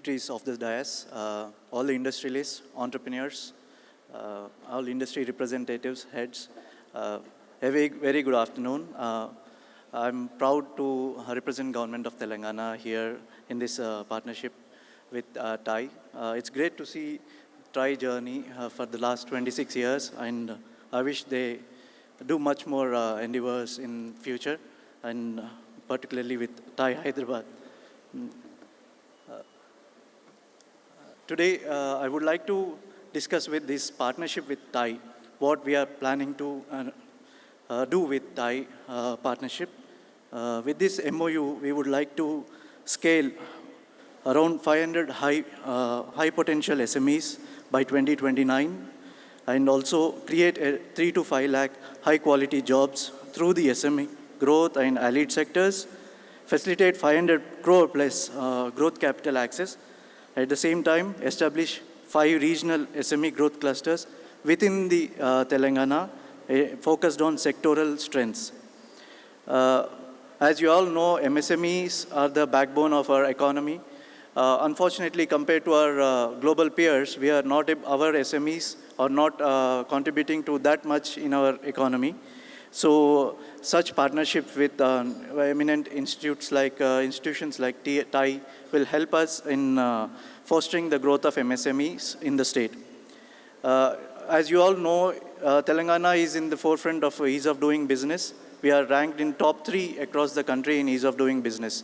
dignitaries of the dais, all the industrialists, entrepreneurs, all industry representatives, heads. A very good afternoon. I'm proud to represent Government of Telangana here in this partnership with TAI. It's great to see TAI journey for the last 26 years, and I wish they do much more endeavors in future, and particularly with TAI Hyderabad. Today, I would like to discuss with this partnership with TAI, what we are planning to do with TAI partnership. With this MOU, we would like to scale around 500 high potential SMEs by 2029, and also create a 3 to 5 lakh high quality jobs through the SME growth and allied sectors, facilitate 500 crore plus growth capital access. At the same time, establish 5 regional SME growth clusters within the Telangana, focused on sectoral strengths. As you all know, MSMEs are the backbone of our economy. Unfortunately, compared to our global peers, our SMEs are not contributing to that much in our economy. So such partnerships with eminent institutions like TAI will help us in fostering the growth of MSMEs in the state. As you all know, Telangana is in the forefront of ease of doing business. We are ranked in top 3 across the country in ease of doing business.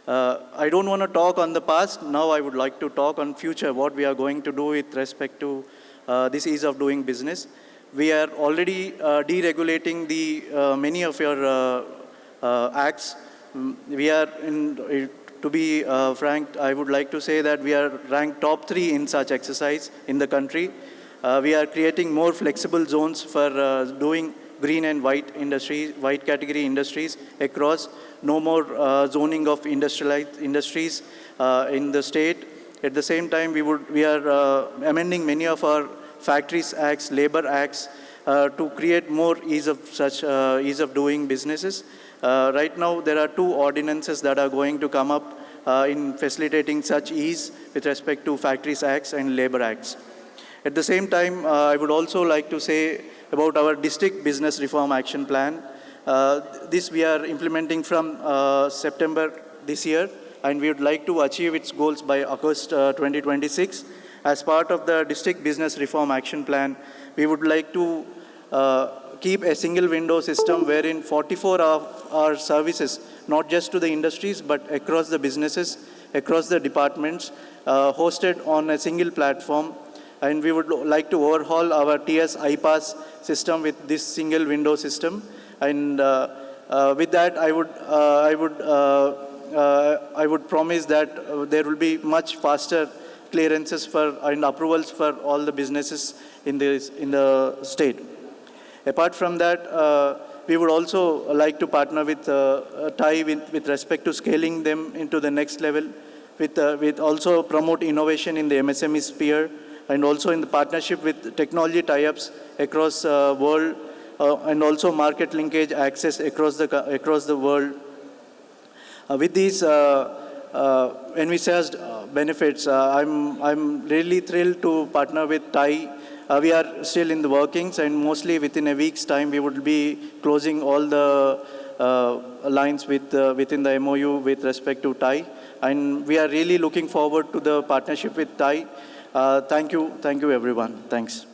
I don't want to talk on the past. Now I would like to talk on future, what we are going to do with respect to this ease of doing business. We are already deregulating the many of your acts. We are to be frank, I would like to say that we are ranked top 3 in such exercise in the country. We are creating more flexible zones for doing green and white industries, white category industries across. No more zoning of industrialized industries in the state. At the same time, we are amending many of our factories acts, labor acts to create more ease of doing businesses. Right now, there are 2 ordinances that are going to come up in facilitating such ease with respect to factories acts and labor acts. At the same time, I would also like to say about our district business reform action plan. This we are implementing from September this year, and we would like to achieve its goals by August 2026. As part of the district business reform action plan, we would like to keep a single window system wherein 44 of our services, not just to the industries, but across the businesses, across the departments, hosted on a single platform. And we would like to overhaul our TS iPass system with this single window system. And with that, I would promise that there will be much faster clearances and approvals for all the businesses in the state. Apart from that, we would also like to partner with TAI with respect to scaling them into the next level, with also promote innovation in the MSME sphere, and also in the partnership with technology tie-ups across world, and also market linkage access across the world. With these envisaged benefits, I'm really thrilled to partner with TAI. We are still in the workings, and mostly within a week's time, we would be closing all the lines within the MOU with respect to TAI. And we are really looking forward to the partnership with TAI. Thank you everyone. Thanks.